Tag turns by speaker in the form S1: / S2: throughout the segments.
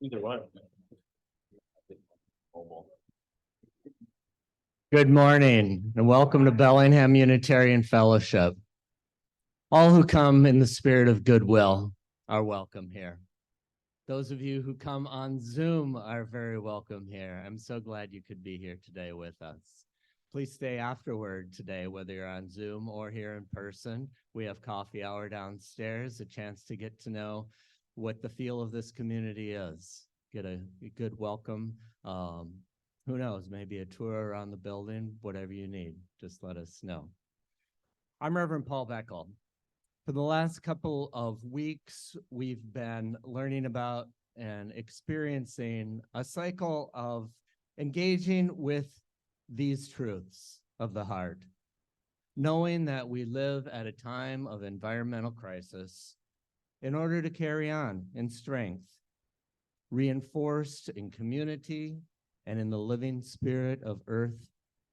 S1: Either one. Good morning and welcome to Bellingham Unitarian Fellowship. All who come in the spirit of goodwill are welcome here. Those of you who come on Zoom are very welcome here. I'm so glad you could be here today with us. Please stay afterward today, whether you're on Zoom or here in person. We have coffee hour downstairs, a chance to get to know what the feel of this community is. Get a good welcome. Who knows, maybe a tour around the building, whatever you need, just let us know. I'm Reverend Paul Beckel. For the last couple of weeks, we've been learning about and experiencing a cycle of engaging with these truths of the heart, knowing that we live at a time of environmental crisis in order to carry on in strength, reinforced in community and in the living spirit of Earth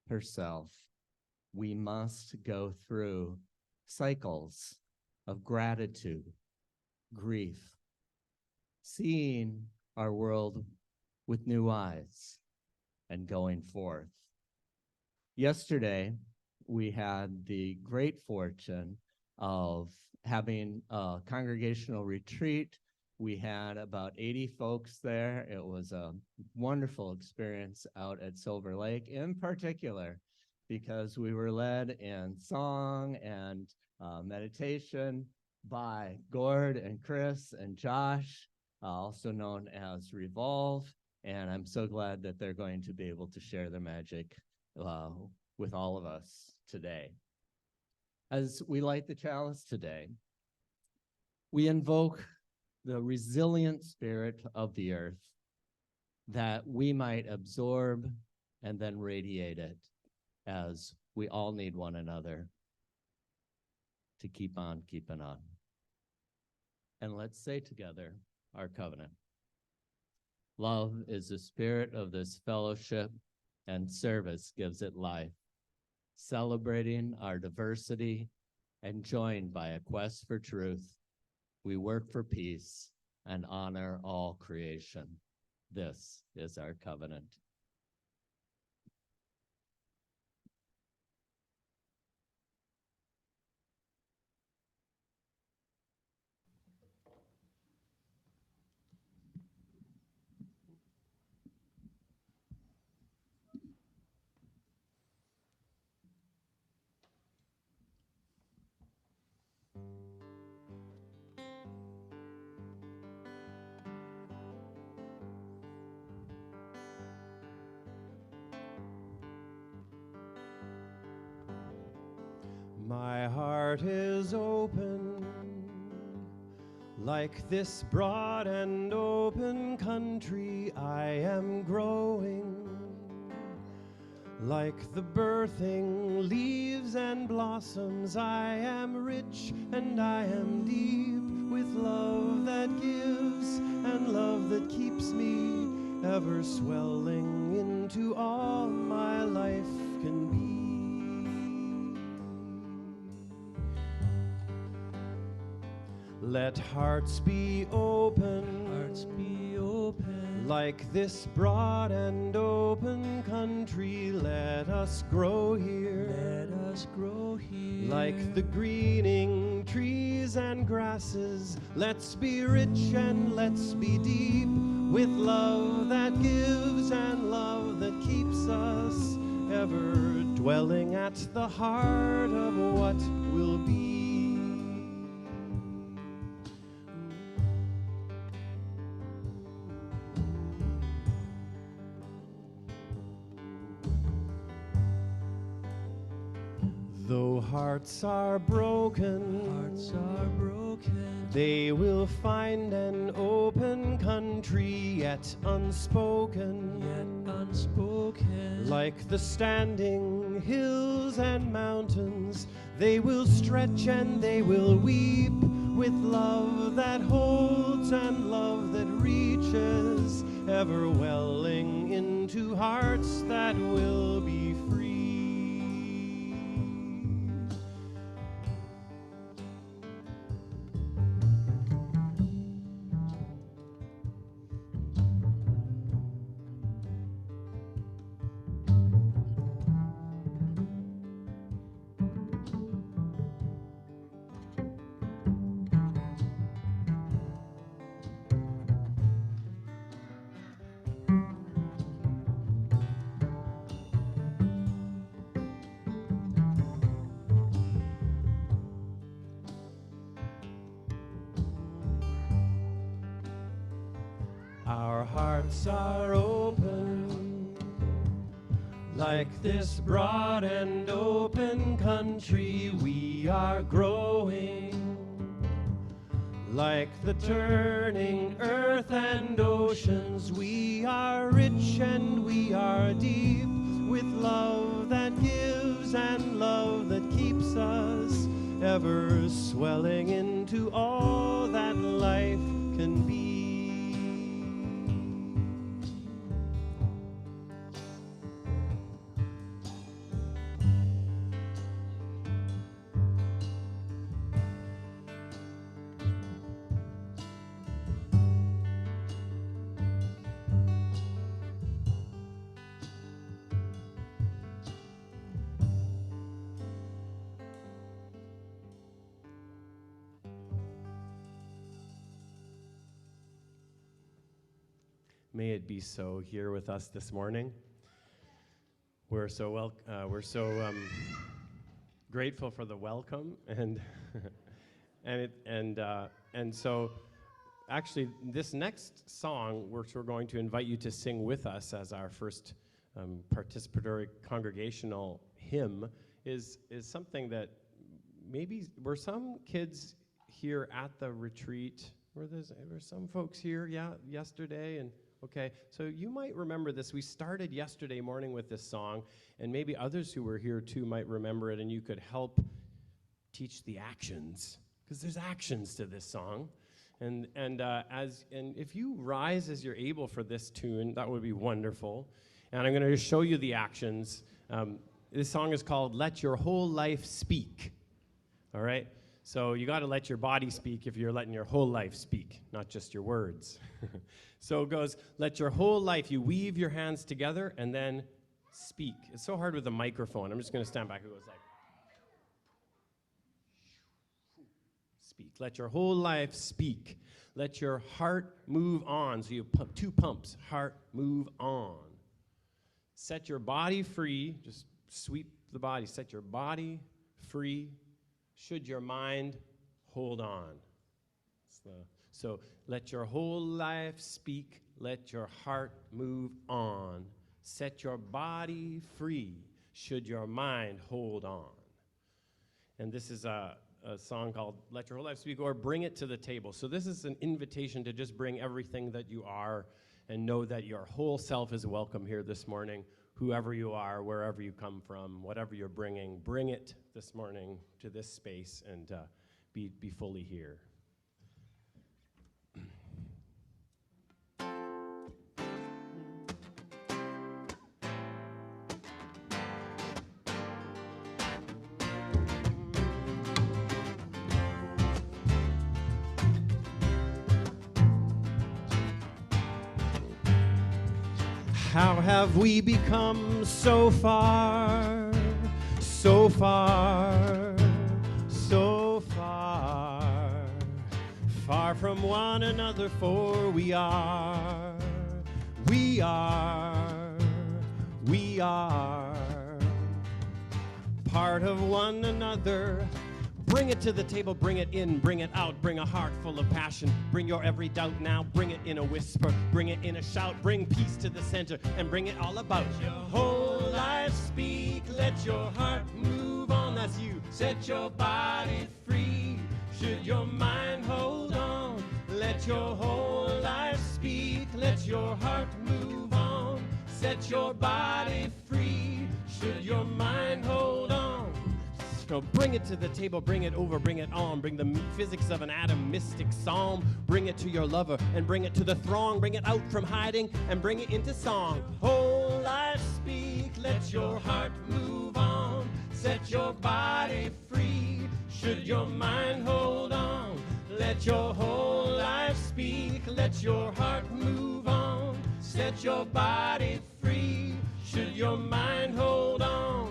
S1: herself. We must go through cycles of gratitude, grief, seeing our world with new eyes, and going forth. Yesterday, we had the great fortune of having a congregational retreat. We had about 80 folks there. It was a wonderful experience out at Silver Lake, in particular, because we were led in song and meditation by Gord and Chris and Josh, also known as Revolve. And I'm so glad that they're going to be able to share their magic with all of us today. As we light the chalice today, we invoke the resilient spirit of the earth that we might absorb and then radiate it, as we all need one another to keep on keeping on. And let's say together our covenant. Love is the spirit of this fellowship, and service gives it life. Celebrating our diversity and joined by a quest for truth, we work for peace and honor all creation. This is our covenant.
S2: My heart is open, like this broad and open country. I am growing, like the birthing leaves and blossoms. I am rich and I am deep, with love that gives and love that keeps me, ever swelling into all my life can be. Let hearts be open.
S3: Hearts be open.
S2: Like this broad and open country, let us grow here.
S3: Let us grow here.
S2: Like the greening trees and grasses, let's be rich and let's be deep, with love that gives and love that keeps us, ever dwelling at the heart of what will be. Though hearts are broken, they will find an open country yet unspoken. Like the standing hills and mountains, they will stretch and they will weep, with love that holds and love that reaches, ever welling into hearts that will be free. Our hearts are open, like this broad and open country. We are growing, like the turning earth and oceans. We are rich and we are deep, with love that gives and love that keeps us, ever swelling into all that life can be. May it be so here with us this morning. We're so grateful for the welcome, and and so actually this next song, which we're going to invite you to sing with us as our first participatory congregational hymn, is something that maybe were some kids here at the retreat. Were some folks here, yesterday, and okay, so you might remember this. We started yesterday morning with this song, and maybe others who were here too might remember it, and you could help teach the actions, because there's actions to this song. And if you rise as you're able for this tune, that would be wonderful. And I'm going to show you the actions. This song is called "Let Your Whole Life Speak." All right? So you got to let your body speak if you're letting your whole life speak, not just your words. So it goes, let your whole life, you weave your hands together and then speak. It's so hard with a microphone. I'm just going to stand back. It goes like, speak. Let your whole life speak. Let your heart move on. So you pump, two pumps, heart, move on. Set your body free. Just sweep the body. Set your body free. Should your mind hold on. So let your whole life speak. Let your heart move on. Set your body free. Should your mind hold on. And this is a song called Let Your Whole Life Speak, or Bring It to the Table. So this is an invitation to just bring everything that you are and know that your whole self is welcome here this morning. Whoever you are, wherever you come from, whatever you're bringing, bring it this morning to this space and be fully here. How have we become so far, so far, so far, far from one another, for we are part of one another. Bring it to the table, bring it in, bring it out, bring a heart full of passion. Bring your every doubt now, bring it in a whisper, bring it in a shout, bring peace to the center, and bring it all about. Your whole life speak, let your heart move on, that's you. Set your body free, should your mind hold on. Let your whole life speak, let your heart move on. Set your body free, should your mind hold on. So bring it to the table, bring it over, bring it on. Bring the physics of an atom, mystic psalm. Bring it to your lover and bring it to the throng. Bring it out from hiding and bring it into song. Whole life speak, let your heart move on. Set your body free, should your mind hold on. Let your whole life speak, let your heart move on. Set your body free, should your mind hold on.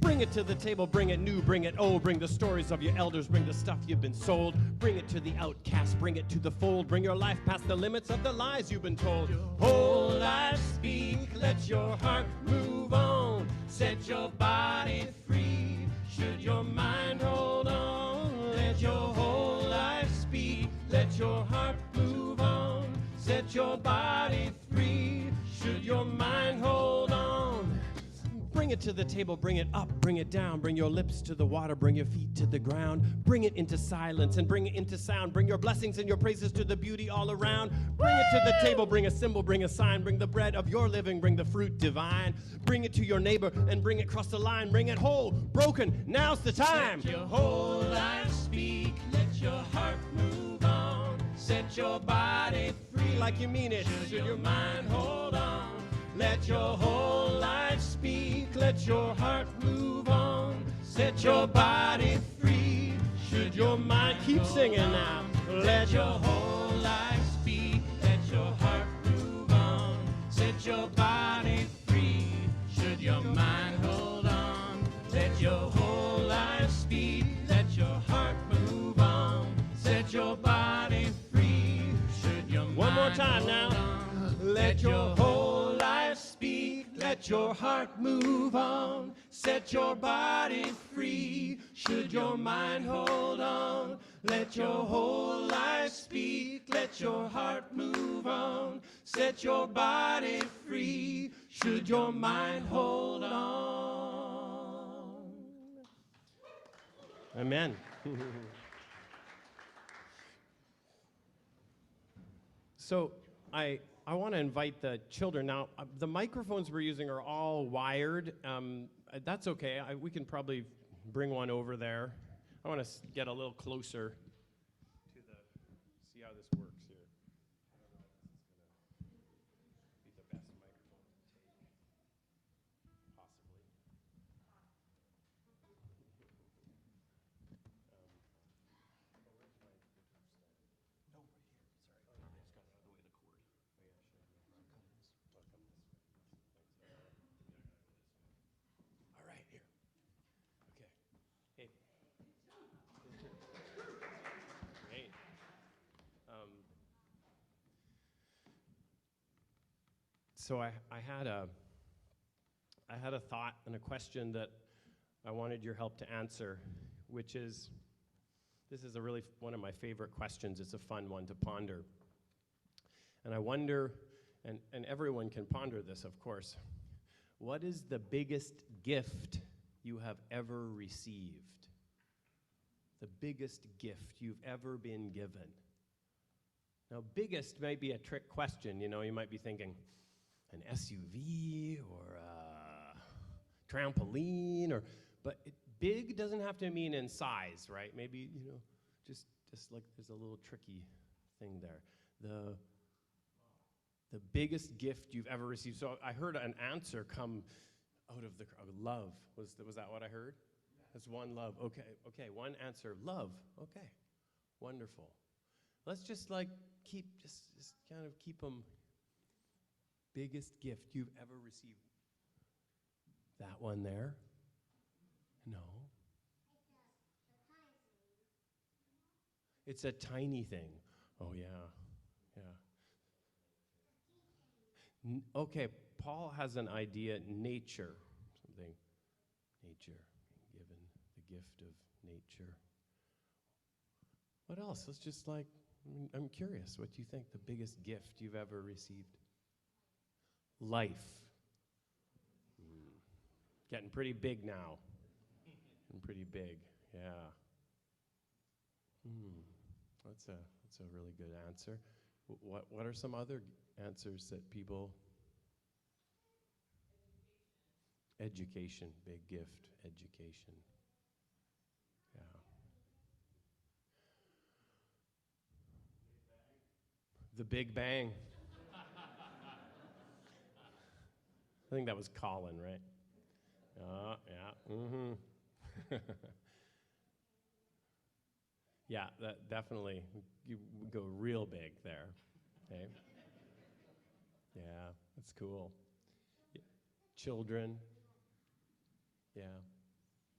S2: Bring it to the table, bring it new, bring it old. Bring the stories of your elders, bring the stuff you've been sold. Bring it to the outcast, bring it to the fold. Bring your life past the limits of the lies you've been told. Whole life speak, let your heart move on. Set your body free, should your mind hold on. Let your whole life speak, let your heart move on. Set your body free, should your mind hold on. Bring it to the table, bring it up, bring it down. Bring your lips to the water, bring your feet to the ground. Bring it into silence and bring it into sound. Bring your blessings and your praises to the beauty all around. Bring it to the table, bring a symbol, bring a sign. Bring the bread of your living, bring the fruit divine. Bring it to your neighbor and bring it across the line. Bring it whole, broken, now's the time. Let your whole life speak, let your heart move on. Set your body free like you mean it, should your mind hold on. Let your whole life speak, let your heart move on. Set your body free, should your mind keep singing now. Let your whole life speak, let your heart move on. Set your body free, should your mind hold on. Let your whole life speak, let your heart move on. Set your body free, should your mind hold on. One more time now. Let your whole life speak, let your heart move on. Set your body free, should your mind hold on. Let your whole life speak, let your heart move on. Set your body free, should your mind hold on. Amen. So I want to invite the children. Now, the microphones we're using are all wired. That's okay. We can probably bring one over there. I want to get a little closer to see how this works here. I don't know if this is going to be the best microphone to take, possibly. All right, here. Okay. Hey. Great. So I had a thought and a question that I wanted your help to answer, which is, this is one of my favorite questions. It's a fun one to ponder. And I wonder, and everyone can ponder this, of course, what is the biggest gift you have ever received? The biggest gift you've ever been given. Now, biggest might be a trick question. You know, you might be thinking an SUV or a trampoline, but big doesn't have to mean in size, right? Maybe, you know, just like there's a little tricky thing there. The biggest gift you've ever received. So I heard an answer come out of the crowd. Love. Was that what I heard? That's one, love. Okay, one answer, love. Okay, wonderful. Let's just like keep them biggest gift you've ever received? That one there? No. It's a tiny thing. Oh, yeah. Yeah. Okay, Paul has an idea, nature. Something. Nature. Given the gift of nature. What else? Let's just I'm curious. What do you think the biggest gift you've ever received? Life. Getting pretty big now. Getting pretty big, yeah. That's a really good answer. What are some other answers that people? Education, big gift, education. Yeah. The Big Bang. I think that was Colin, right? Yeah. Mm-hmm. Yeah, that definitely, you go real big there. Okay. Yeah, that's cool. Children. Yeah.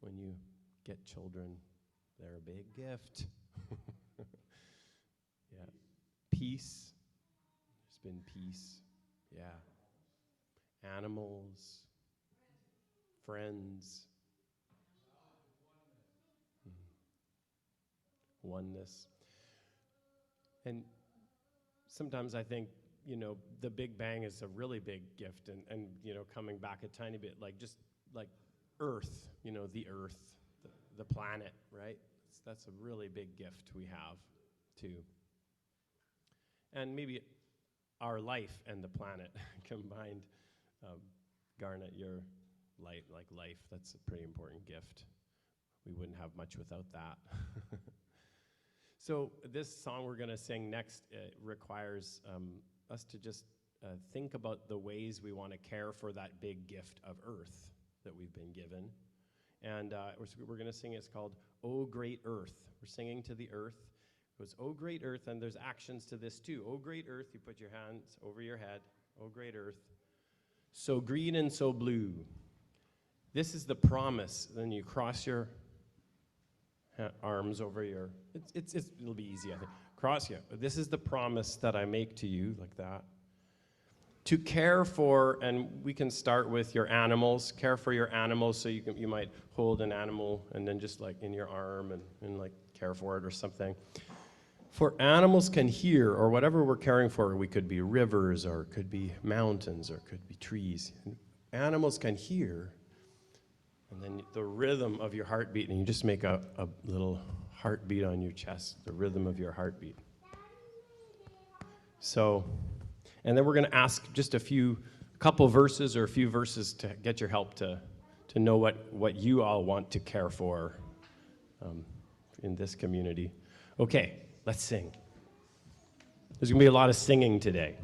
S2: When you get children, they're a big gift. Yeah. Peace. There's been peace. Yeah. Animals. Friends. Oneness. And sometimes I think, the Big Bang is a really big gift, and coming back a tiny bit, just like Earth, the Earth, the planet, right? That's a really big gift we have, too. And maybe our life and the planet combined. Garnet, your life, that's a pretty important gift. We wouldn't have much without that. So this song we're going to sing next requires us to just think about the ways we want to care for that big gift of earth that we've been given. And we're going to sing, it's called "O Great Earth." We're singing to the earth. It goes, "O Great Earth," and there's actions to this too. "O Great Earth," you put your hands over your head. "O Great Earth, so green and so blue. This is the promise." Then you cross your arms over your, it'll be easy, I think. Cross, yeah. "This is the promise that I make to you," like that. "To care for," and we can start with your animals. Care for your animals, so you might hold an animal and then just in your arm and care for it or something. "For animals can hear," or whatever we're caring for. We could be rivers, or it could be mountains, or it could be trees. Animals can hear. And then the rhythm of your heartbeat, and you just make a little heartbeat on your chest, the rhythm of your heartbeat. So, and then we're going to ask just a couple verses or a few verses to get your help to know what you all want to care for in this community. Okay, let's sing. There's going to be a lot of singing today.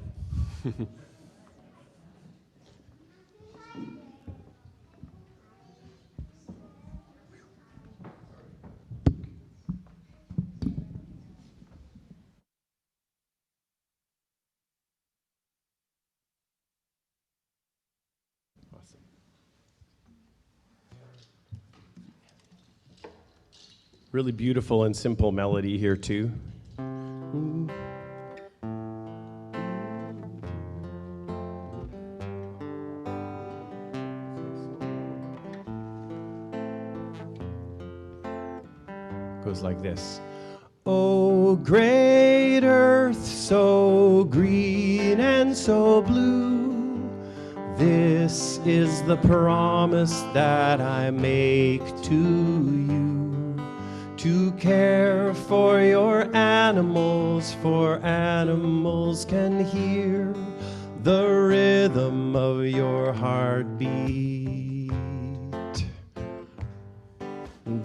S2: Really beautiful and simple melody here too. Goes like this. "O great earth, so green and so blue, this is the promise that I make to you. To care for your animals, for animals can hear the rhythm of your heartbeat.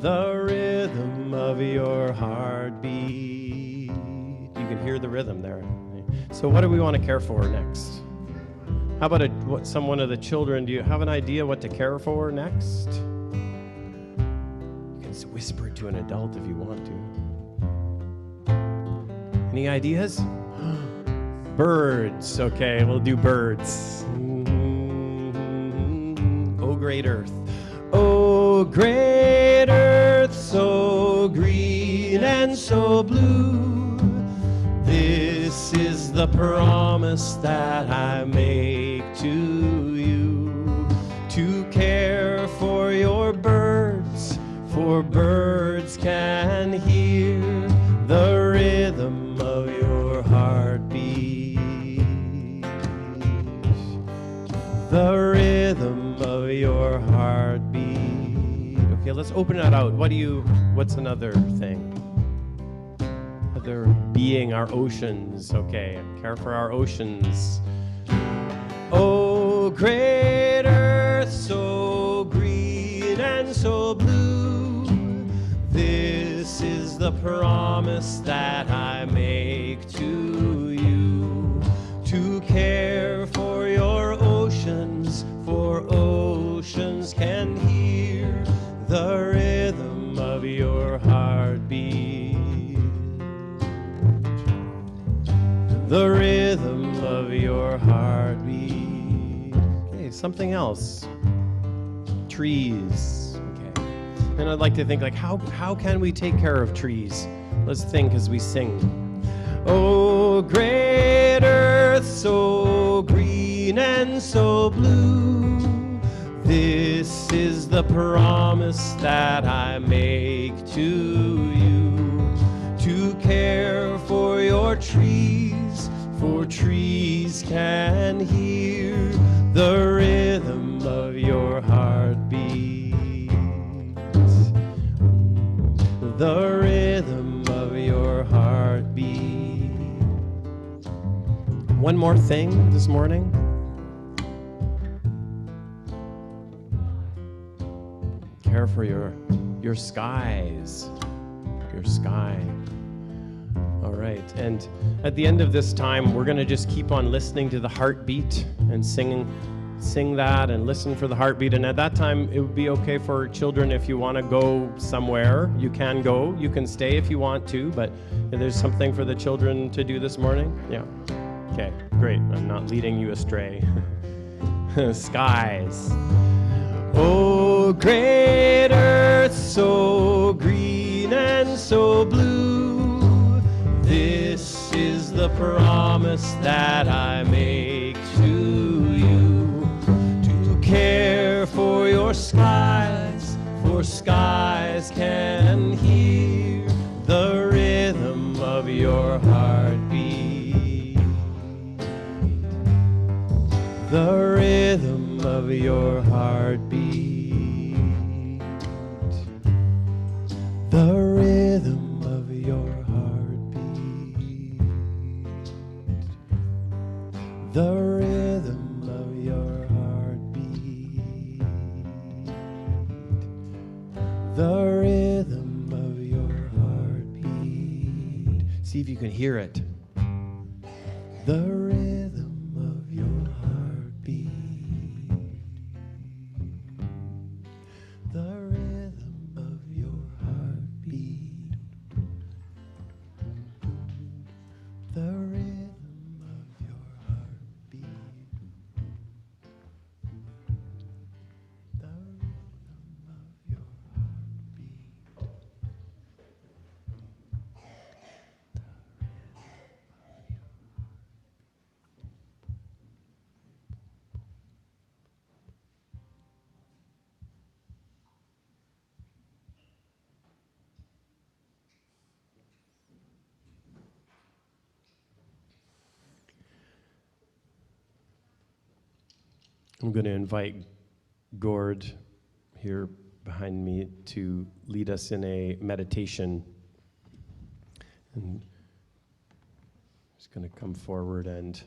S2: The rhythm of your heartbeat." You can hear the rhythm there. So what do we want to care for next? How about one of the children? Do you have an idea what to care for next? Whisper it to an adult if you want to. Any ideas? Birds. Okay, we'll do birds. Oh, great earth. Oh, great earth, so green and so blue. This is the promise that I make to you, to care for your birds, for birds can hear the rhythm of your heartbeat, the rhythm of your heartbeat. Okay, let's open that out. What's another thing? Other being, our oceans. Okay, care for our oceans. Oh, great earth, so green and so blue. This is the promise that I make to you, to care for your oceans, for oceans can hear the rhythm of your heartbeat, the rhythm of your heartbeat. Okay, something else. Trees. Okay. And I'd like to think, like, how can we take care of trees? Let's think as we sing. Oh, great earth, so green and so blue. This is the promise that I make to you, to care for your trees, for trees can hear the rhythm of your heartbeat, the rhythm of your heartbeat. One more thing this morning. Care for your skies, your sky. All right, and at the end of this time, we're going to just keep on listening to the heartbeat and sing that and listen for the heartbeat. And at that time, it would be okay for children, if you want to go somewhere, you can go. You can stay if you want to, but there's something for the children to do this morning? Yeah. Okay, great. I'm not leading you astray. Skies. Oh, great earth, so green and so blue. This is the promise that I make to you, to care for your skies, for skies can hear the rhythm of your heartbeat, the rhythm of your heartbeat, the rhythm of your heartbeat, the rhythm of your heartbeat, the rhythm of your heartbeat. See if you can hear it. The rhythm of your heartbeat, the rhythm of your heartbeat, the rhythm of your heartbeat, the rhythm of your heartbeat. I'm going to invite Gord here behind me to lead us in a meditation. And he's going to come forward, and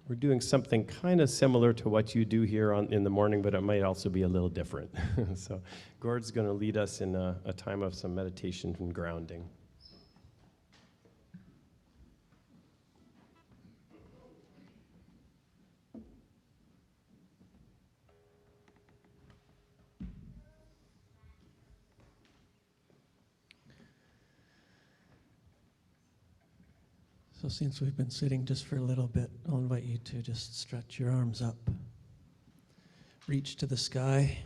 S2: we're doing something kind of similar to what you do here in the morning, but it might also be a little different. So Gord's going to lead us in a time of some meditation and grounding.
S3: So since we've been sitting just for a little bit, I'll invite you to just stretch your arms up. Reach to the sky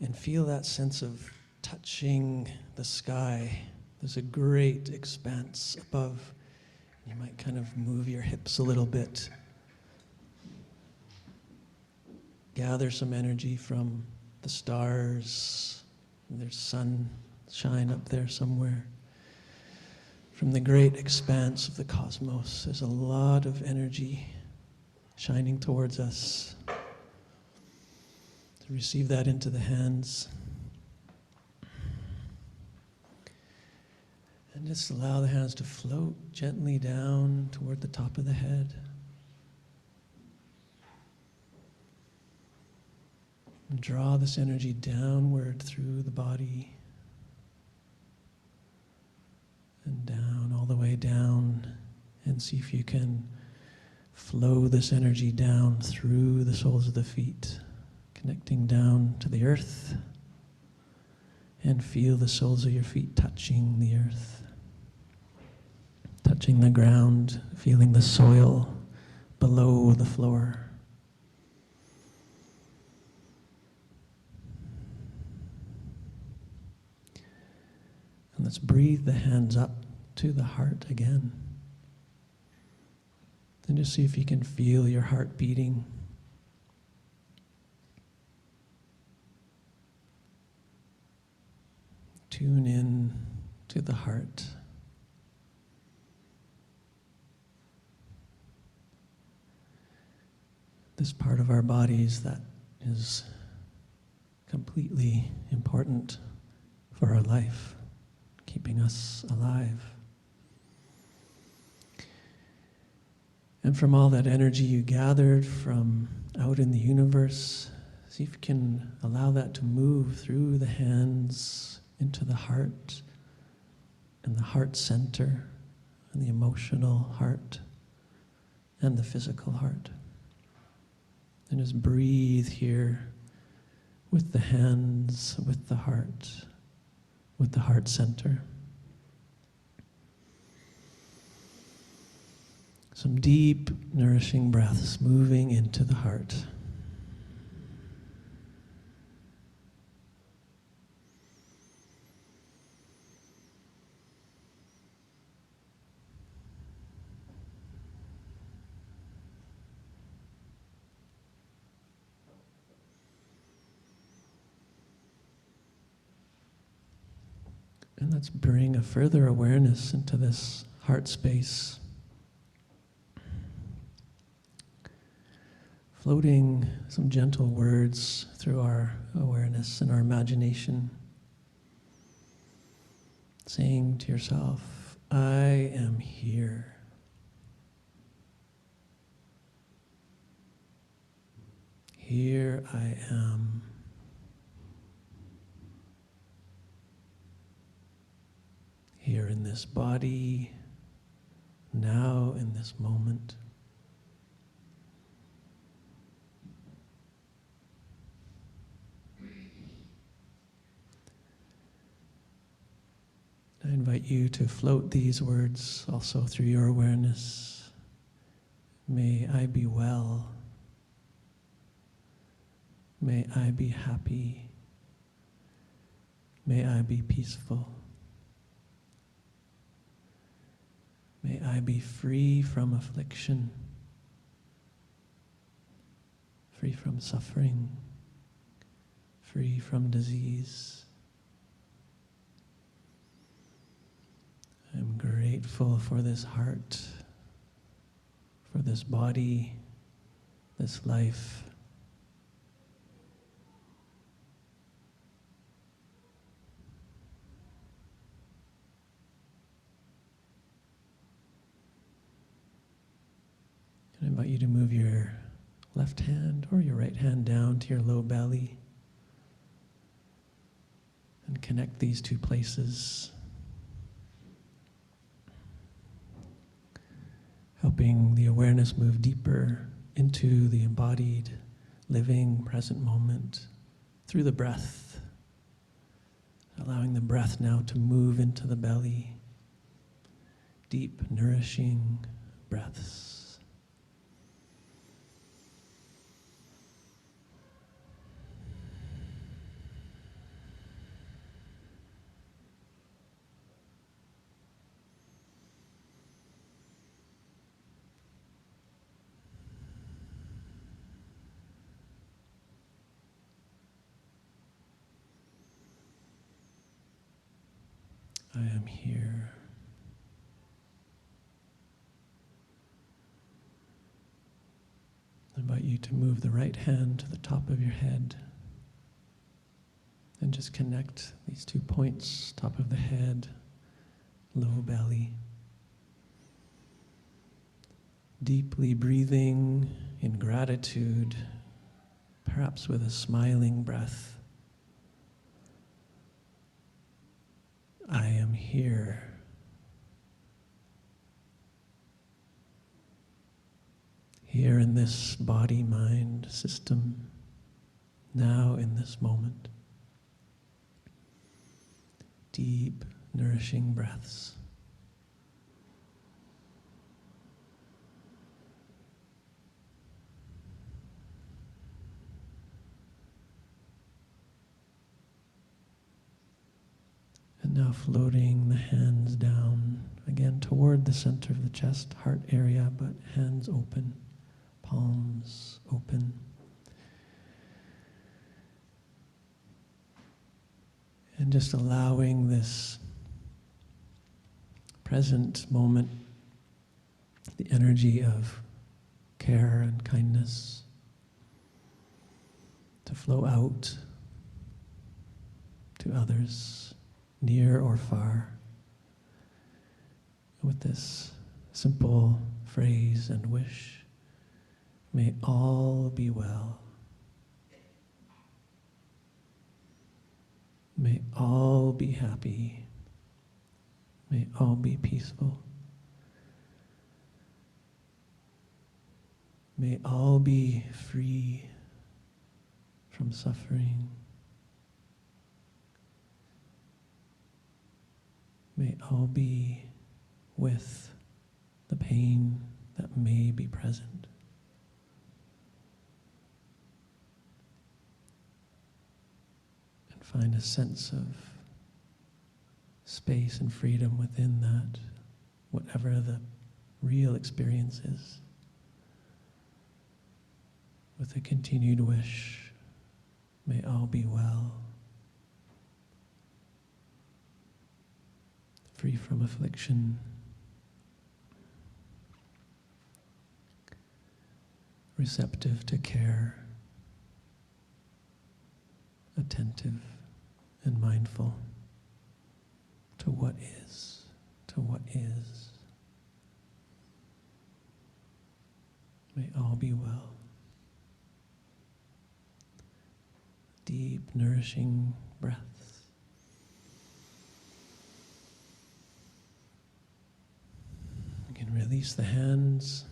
S3: and feel that sense of touching the sky. There's a great expanse above. You might kind of move your hips a little bit. Gather some energy from the stars. There's sunshine up there somewhere. From the great expanse of the cosmos, there's a lot of energy shining towards us. To receive that into the hands. And just allow the hands to float gently down toward the top of the head. And draw this energy downward through the body. And down, all the way down. And see if you can flow this energy down through the soles of the feet, connecting down to the earth. And feel the soles of your feet touching the earth. Touching the ground, feeling the soil below the floor. And let's breathe the hands up to the heart again. And just see if you can feel your heart beating. Tune in to the heart. This part of our bodies that is completely important for our life, keeping us alive. And from all that energy you gathered from out in the universe, see if you can allow that to move through the hands into the heart and the heart center and the emotional heart and the physical heart. And just breathe here with the hands, with the heart center. Some deep, nourishing breaths moving into the heart. And let's bring a further awareness into this heart space. Floating some gentle words through our awareness and our imagination. Saying to yourself, I am here. Here I am. Here in this body, now in this moment. I invite you to float these words also through your awareness. May I be well. May I be happy. May I be peaceful. May I be free from affliction, free from suffering, free from disease. I'm grateful for this heart, for this body, this life. I invite you to move your left hand or your right hand down to your low belly and connect these two places, helping the awareness move deeper into the embodied, living, present moment through the breath, allowing the breath now to move into the belly, deep, nourishing breaths. I am here. I invite you to move the right hand to the top of your head and just connect these 2 points, top of the head, low belly. Deeply breathing in gratitude, perhaps with a smiling breath. I am here. Here in this body-mind system, now in this moment. Deep, nourishing breaths. And now floating the hands down, again toward the center of the chest, heart area, but hands open, palms open. And just allowing this present moment, the energy of care and kindness to flow out to others, near or far, with this simple phrase and wish: may all be well. May all be happy. May all be peaceful. May all be free from suffering. May all be with the pain that may be present. And find a sense of space and freedom within that, whatever the real experience is. With a continued wish, may all be well. Free from affliction, receptive to care, attentive and mindful to what is, to what is. May all be well. Deep, nourishing breaths. You can release the hands.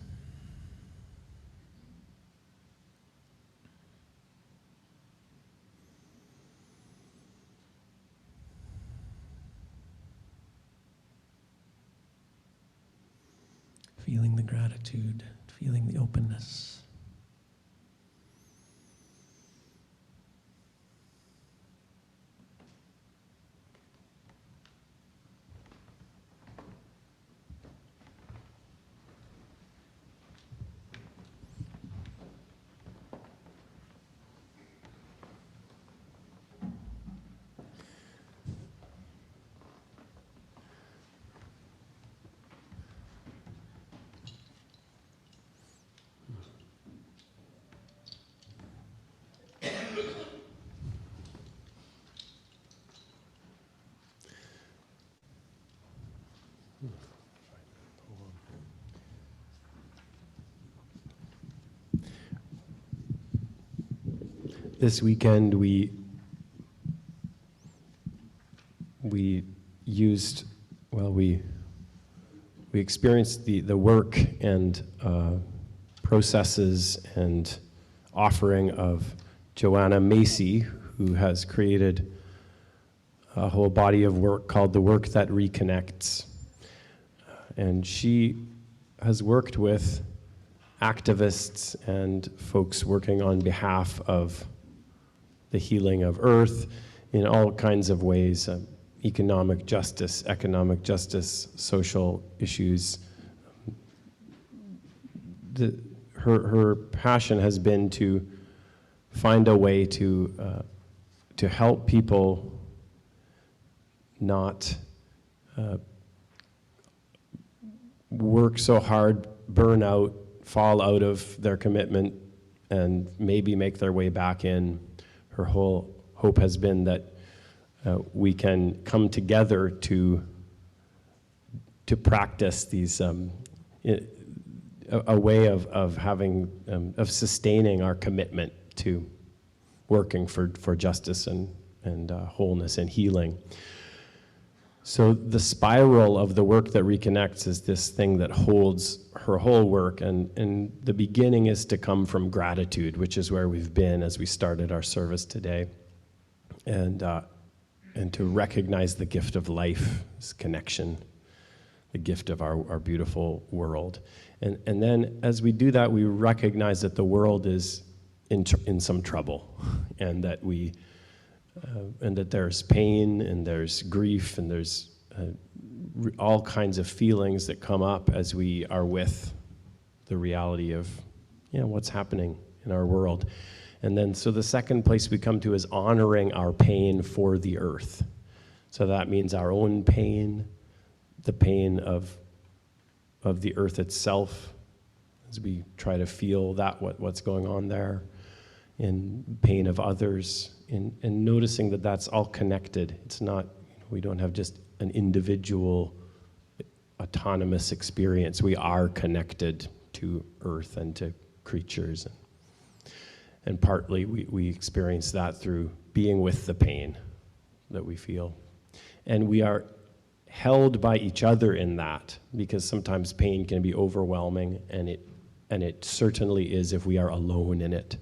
S3: Feeling the gratitude, feeling the openness.
S2: This weekend we used, well, we experienced the work and processes and offering of Joanna Macy, who has created a whole body of work called The Work That Reconnects. And she has worked with activists and folks working on behalf of the healing of Earth in all kinds of ways, economic justice, social issues. Her passion has been to find a way to help people not work so hard, burn out, fall out of their commitment, and maybe make their way back in. Her whole hope has been that we can come together to practice these a way of having of sustaining our commitment to working for justice and wholeness and healing. So the spiral of the work that reconnects is this thing that holds her whole work, and the beginning is to come from gratitude, which is where we've been as we started our service today, and to recognize the gift of life, this connection, the gift of our beautiful world. And then as we do that, we recognize that the world is in some trouble, and that there's pain, and there's grief, and there's all kinds of feelings that come up as we are with the reality of what's happening in our world. And then so the second place we come to is honoring our pain for the earth. So that means our own pain, the pain of the earth itself, as we try to feel that what's going on there, in pain of others, and noticing that that's all connected. It's not, we don't have just an individual autonomous experience. We are connected to earth and to creatures. And partly we experience that through being with the pain that we feel. And we are held by each other in that, because sometimes pain can be overwhelming, and it certainly is if we are alone in it.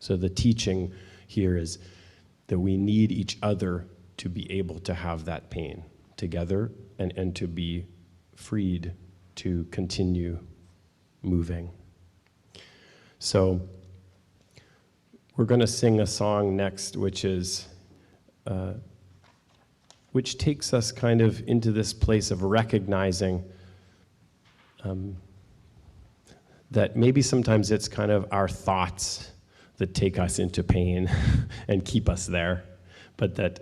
S2: So the teaching here is that we need each other to be able to have that pain together, and to be freed to continue moving. So we're going to sing a song next, which takes us kind of into this place of recognizing that maybe sometimes it's kind of our thoughts that take us into pain and keep us there, but that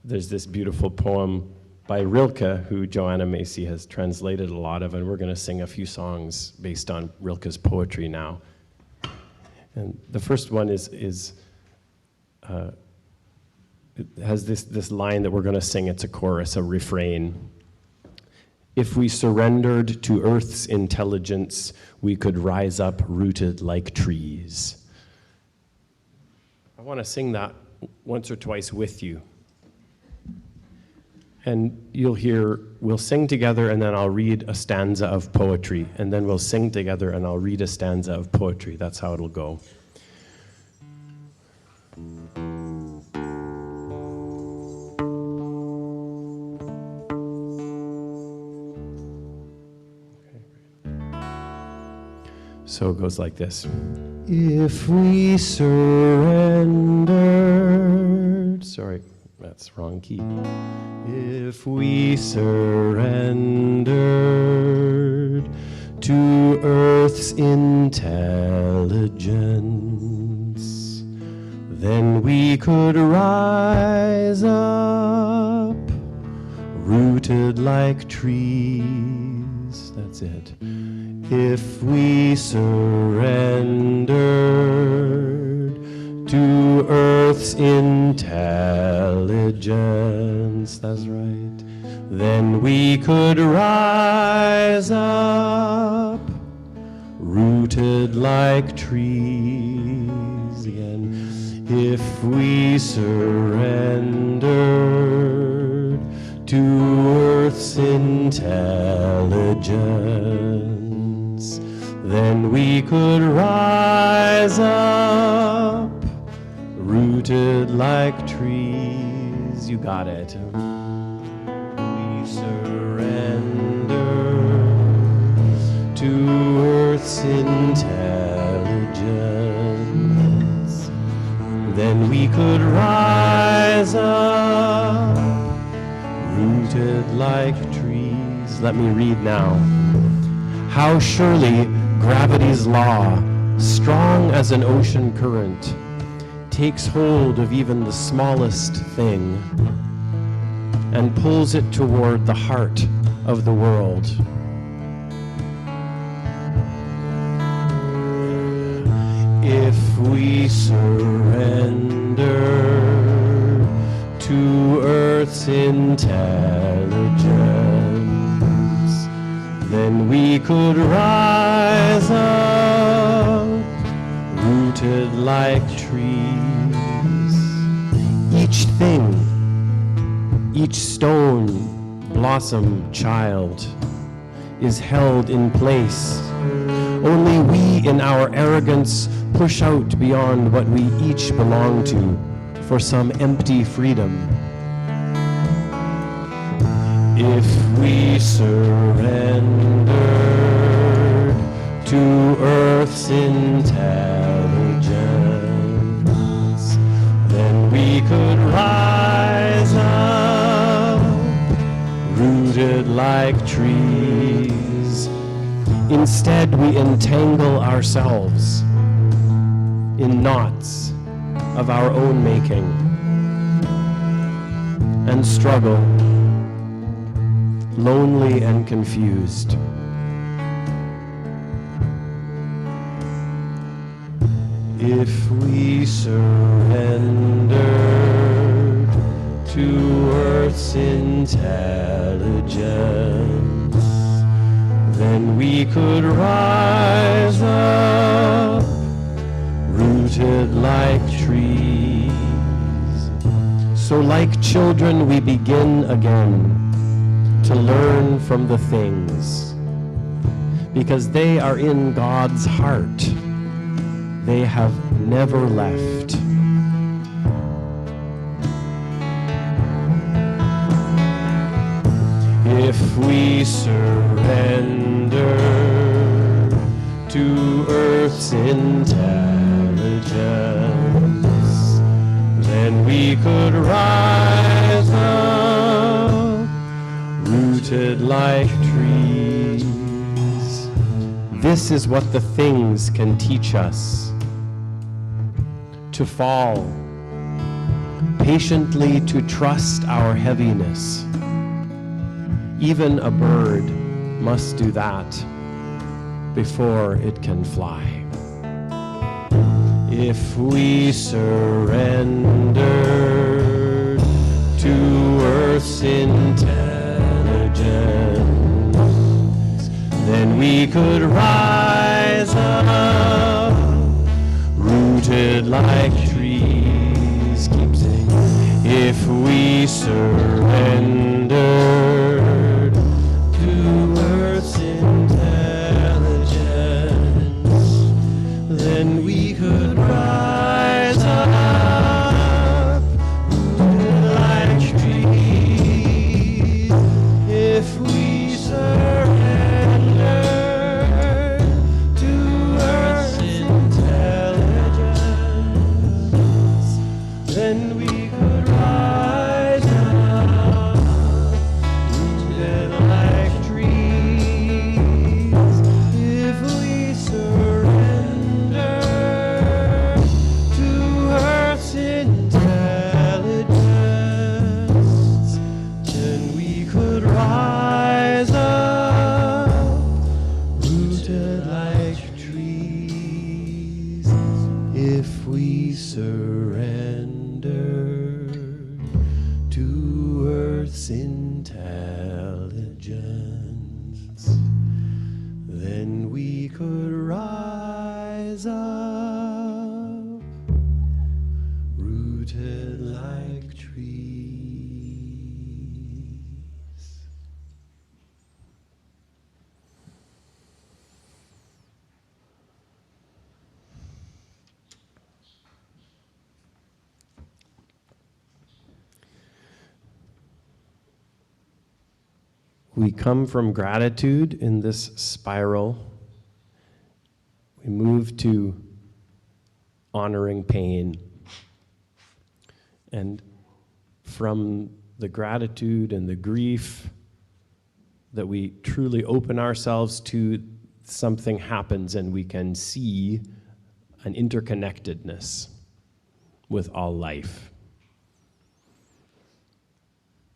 S2: there's this beautiful poem by Rilke, who Joanna Macy has translated a lot of, and we're going to sing a few songs based on Rilke's poetry now. And the first one it has this line that we're going to sing. It's a chorus, a refrain. If we surrendered to Earth's intelligence, we could rise up rooted like trees. I want to sing that once or twice with you. And we'll sing together, and then I'll read a stanza of poetry, and then we'll sing together and I'll read a stanza of poetry. That's how it'll go. So it goes like this. If we surrendered, sorry, that's wrong key. If we surrendered to Earth's intelligence, then we could rise up, rooted like trees. That's it. If we surrendered to Earth's intelligence, that's right, then we could rise up, rooted like trees again. If we surrendered to Earth's intelligence, then we could rise up, rooted like trees. You got it. We surrender Earth's intelligence, then we could rise up, rooted like trees. Let me read now. How surely gravity's law, strong as an ocean current, takes hold of even the smallest thing and pulls it toward the heart of the world. If we surrender to Earth's intelligence, then we could rise up, rooted like trees. Each thing, each stone, blossom, child, is held in place. Only we in our arrogance push out beyond what we each belong to for some empty freedom. If we surrender to Earth's intelligence, then we could rise up, rooted like trees. Instead, we entangle ourselves in knots of our own making and struggle, lonely and confused. If we surrender to Earth's intelligence, then we could rise up, rooted like trees. So like children we begin again to learn from the things, because they are in God's heart. They have never left. If we surrender to Earth's intelligence, then we could rise up, rooted like trees. This is what the things can teach us. To fall, patiently to trust our heaviness. Even a bird must do that before it can fly. If we surrender to Earth's intelligence, then we could rise up, rooted like trees. Keep singing. If we surrender to Earth's intelligence, then we could rise up, rooted like trees. If we surrender to Earth's intelligence, then we could rise up, rooted like trees. If we surrender to Earth's intelligence, then we could rise up, rooted like trees. If we surrender to Earth's intelligence, then we could rise up, rooted like trees. We come from gratitude in this spiral We move to honoring pain. And from the gratitude and the grief that we truly open ourselves to, something happens and we can see an interconnectedness with all life.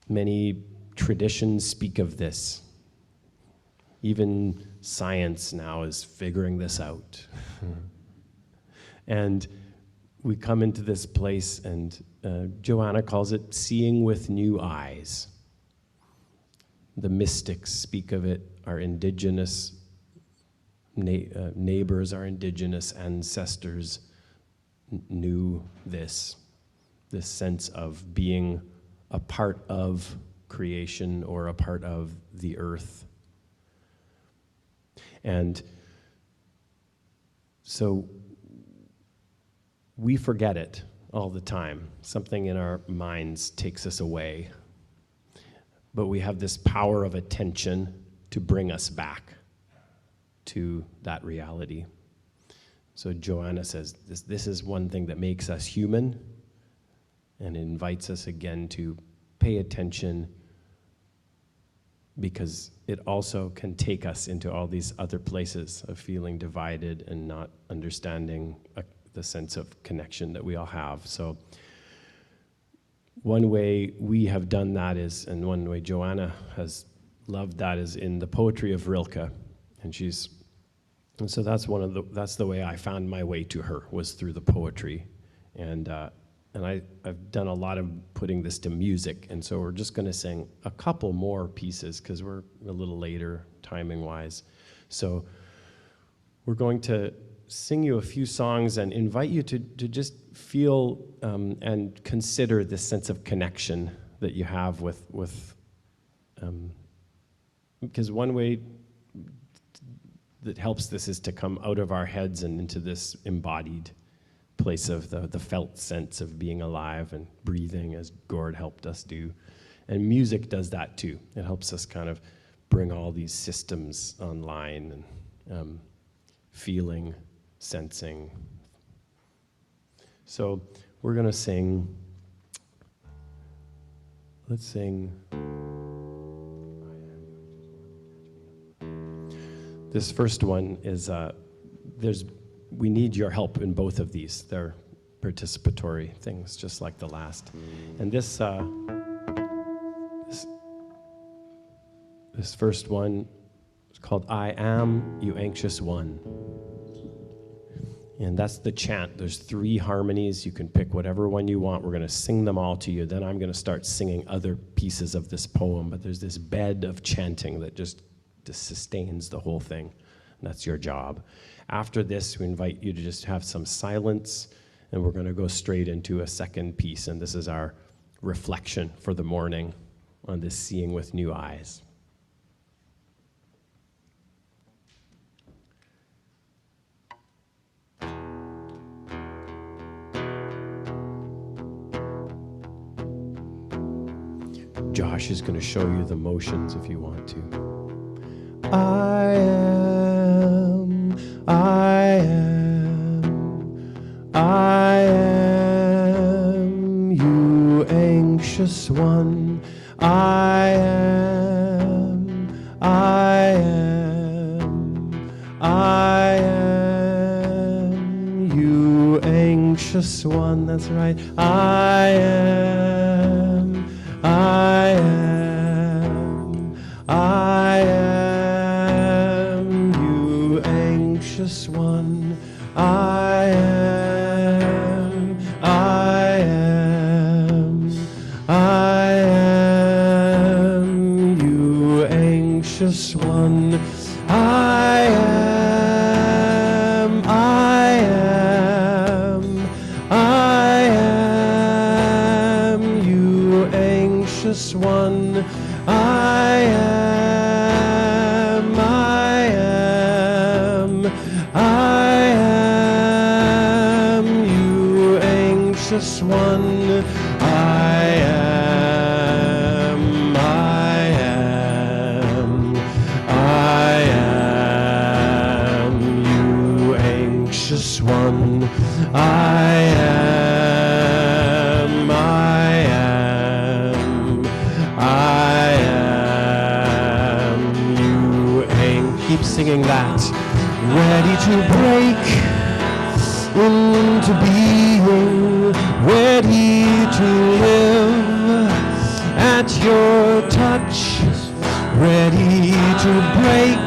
S2: Many traditions speak of this. Even science now is figuring this out. And we come into this place, and Joanna calls it seeing with new eyes. The mystics speak of it, our indigenous neighbors, our indigenous ancestors knew this sense of being a part of creation or a part of the earth. And so we forget it all the time. Something in our minds takes us away. But we have this power of attention to bring us back to that reality. So Joanna says, this is one thing that makes us human, and invites us again to pay attention, because it also can take us into all these other places of feeling divided and not understanding the sense of connection that we all have. So one way we have done that is, and one way Joanna has loved that, is in the poetry of Rilke. And so that's the way I found my way to her, was through the poetry. And I've done a lot of putting this to music, and so we're just going to sing a couple more pieces because we're a little later timing-wise. So we're going to sing you a few songs and invite you to just feel and consider this sense of connection that you have with because one way that helps this is to come out of our heads and into this embodied place of the felt sense of being alive and breathing, as Gord helped us do. And music does that too. It helps us kind of bring all these systems online, and feeling, sensing. So we're going to sing. Let's sing. This first one is, we need your help in both of these. They're participatory things, just like the last. And this first one is called I Am, You Anxious One. And that's the chant. There's 3 harmonies. You can pick whatever one you want. We're going to sing them all to you. Then I'm going to start singing other pieces of this poem. But there's this bed of chanting that just sustains the whole thing. And that's your job. After this, we invite you to just have some silence, and we're going to go straight into a second piece. And this is our reflection for the morning on this seeing with new eyes. Josh is going to show you the motions if you want to. I am, you anxious one. I am, you anxious one. That's right. I am, you anxious one. I am, you anxious one. I am, you anxious one. I am, you anxious one. I am, you singing that. Ready to break into being, ready to live at your touch, ready to break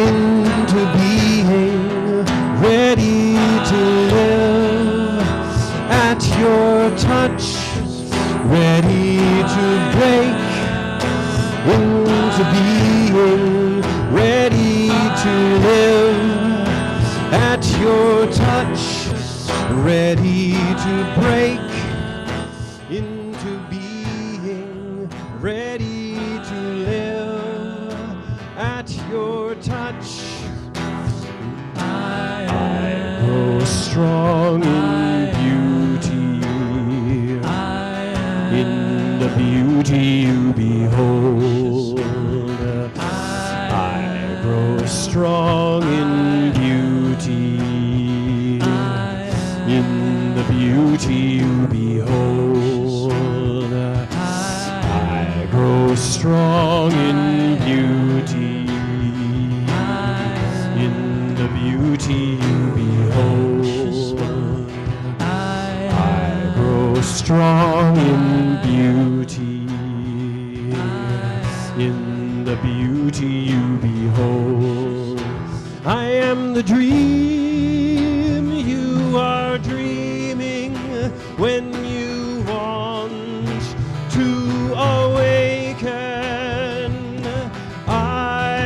S2: into being, ready to live at your touch, ready to break into being, ready to live at your touch, ready to break into being, ready to live at your touch. I grow strong in beauty, in the beauty you behold. I grow strong in beauty, in the beauty you behold. I grow strong in beauty, in the beauty you behold. I grow strong in beauty, in the beauty you behold. I am the dream you are dreaming when you want to awaken. I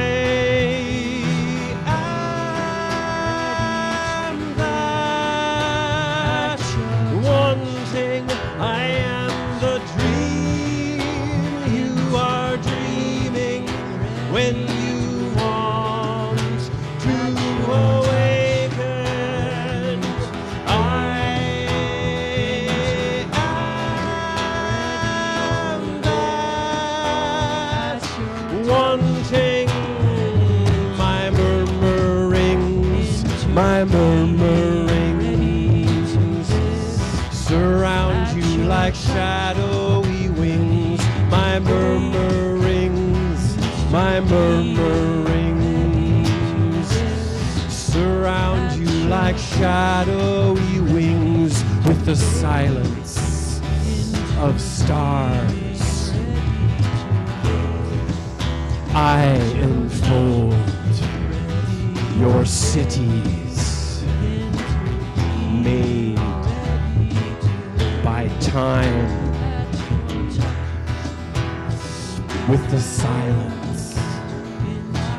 S2: am that wanting. I am the dream you are dreaming when you want to awaken. I am that wanting. My murmurings surround you like shadowy wings. My murmurings surround you like shadowy wings with the silence of stars. I enfold your cities made by time with the silence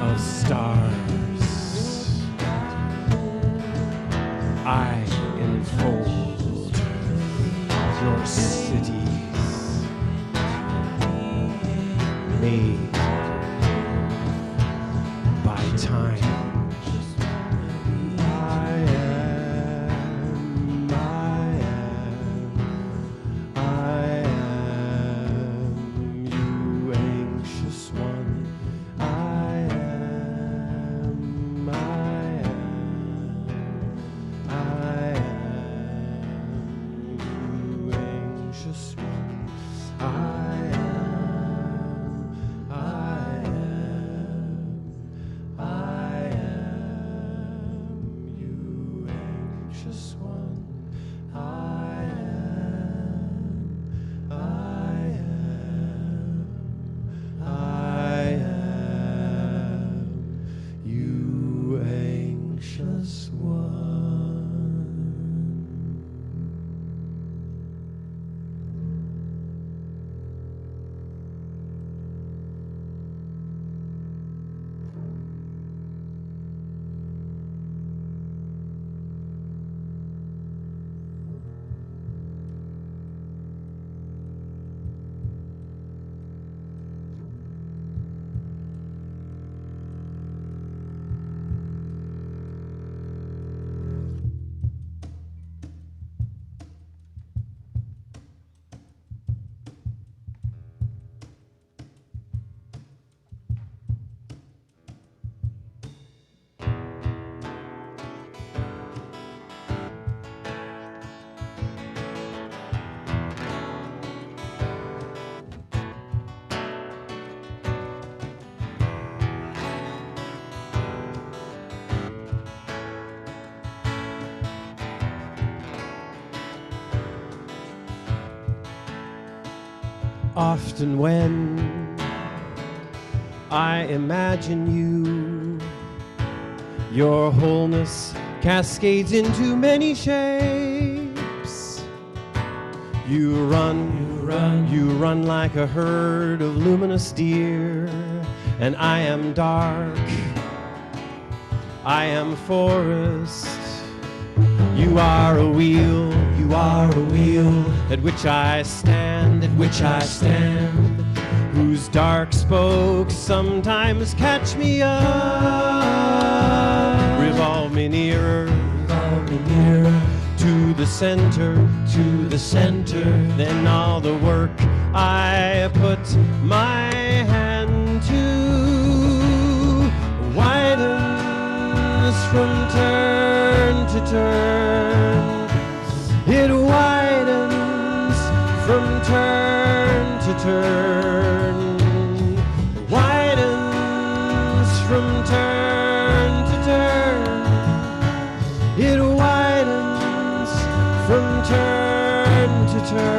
S2: of stars. I enfold your cities made by time. I Often when I imagine you, your wholeness cascades into many shapes. You run like a herd of luminous deer, and I am dark, I am forest. You are a wheel at which I stand, whose dark spokes sometimes catch me up. Revolve me nearer to the center, then all the work I put my hand to widens from turn to turn. It widens from turn to turn. Widens from turn to turn. It widens from turn to turn.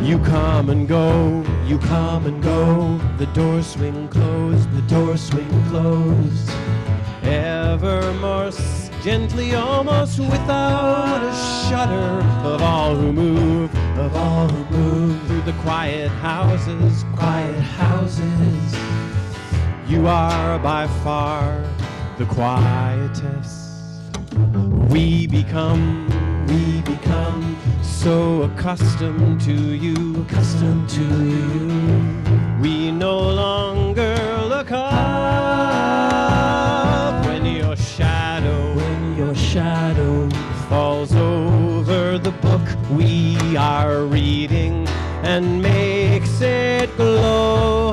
S2: You come and go, the doors swing closed, ever more gently, almost without a shudder, of all who move through the quiet houses. You are by far the quietest. We become so accustomed to you. We no longer look up when your shadow falls over the book we are reading and makes it glow.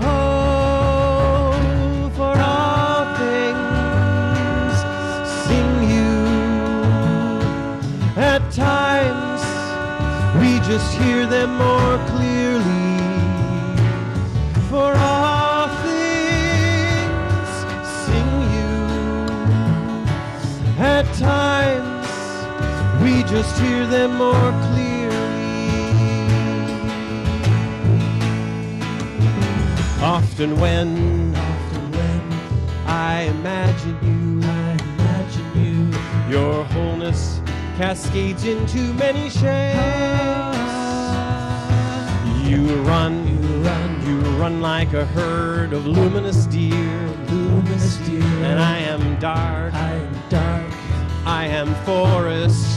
S2: For all things sing you. At times we just hear them more clearly. For all things sing you. At times we just hear them more clearly. Often when I imagine you, your wholeness cascades into many shapes. You run like a herd of luminous deer, and I am dark, I am forest.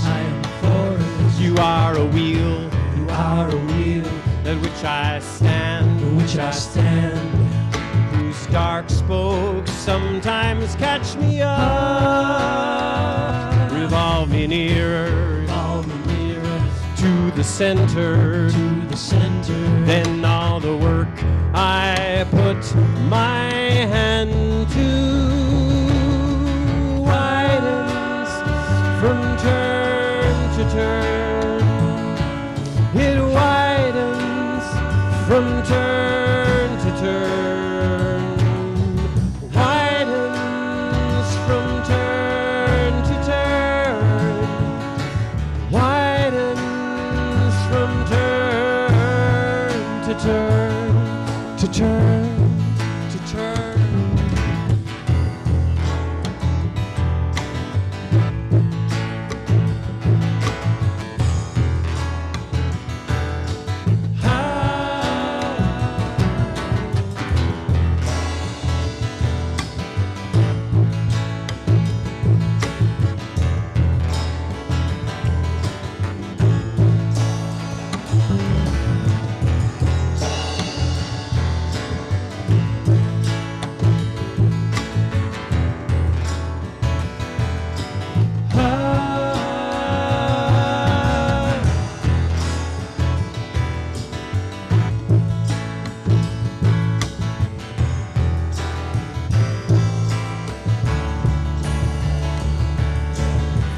S2: You are a wheel, at which I stand, whose dark spokes sometimes catch me up. Revolve me nearer to the center, then all the work I put my hand to widens from turn to turn. It widens from turn to turn. Widens from turn to turn. Widens from turn to turn to turn to turn.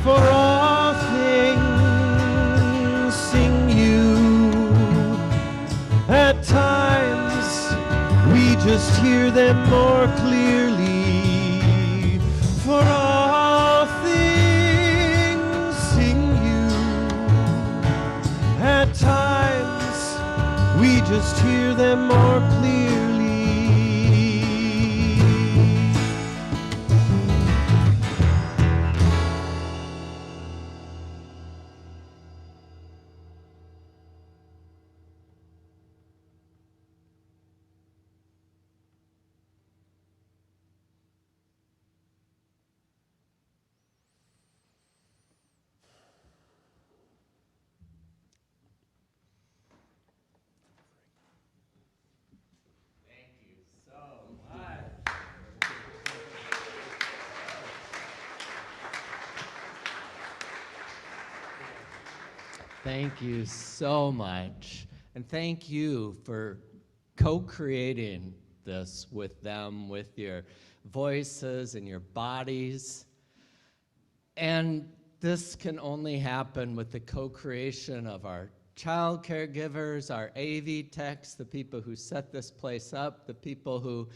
S2: For all things sing you. At times we just hear them more clearly. For all things sing you. we just hear them more clearly.
S1: Thank you so much. And thank you for co-creating this with them, with your voices and your bodies. And this can only happen with the co-creation of our child caregivers, our AV techs, the people who set this place up, the people who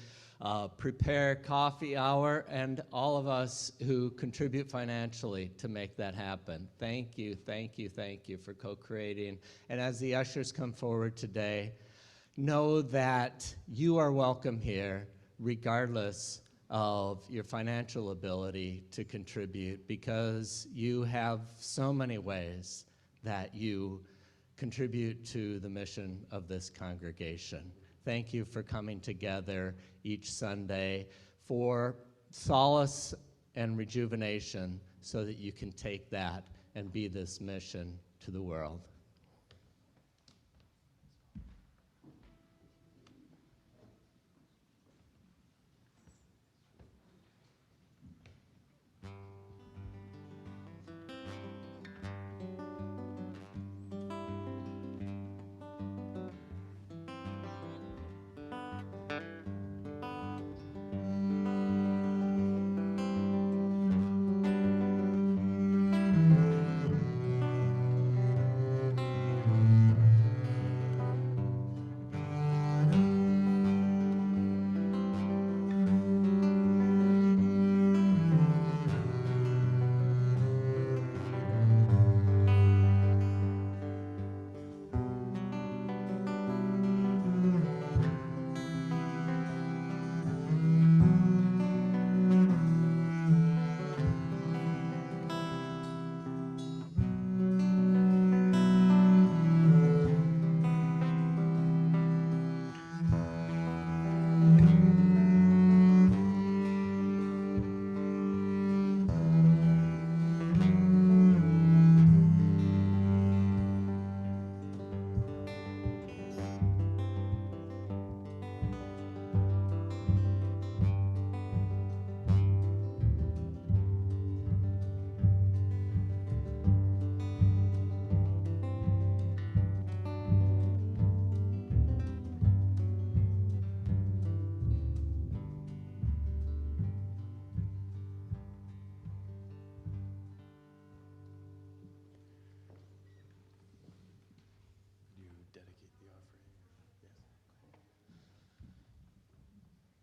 S1: prepare coffee hour, and all of us who contribute financially to make that happen. Thank you, thank you, thank you for co-creating. And as the ushers come forward today, know that you are welcome here regardless of your financial ability to contribute, because you have so many ways that you contribute to the mission of this congregation. Thank you for coming together each Sunday for solace and rejuvenation so that you can take that and be this mission to the world.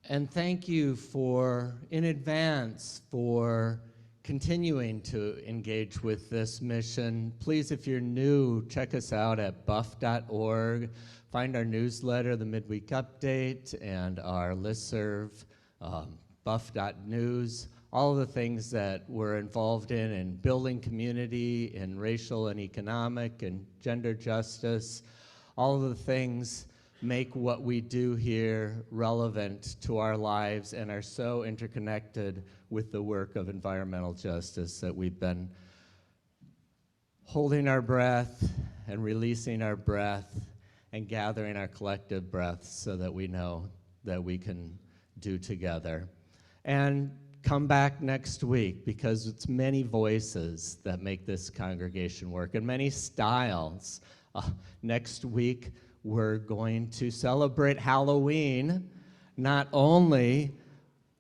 S1: And thank you in advance for continuing to engage with this mission. Please, if you're new, check us out at buff.org. Find our newsletter, the Midweek Update, and our listserv, buff.news. All of the things that we're involved in building community, in racial and economic and gender justice, all of the things make what we do here relevant to our lives and are so interconnected with the work of environmental justice that we've been holding our breath and releasing our breath and gathering our collective breaths so that we know that we can do together. And come back next week, because it's many voices that make this congregation work and many styles. Next week, we're going to celebrate Halloween, not only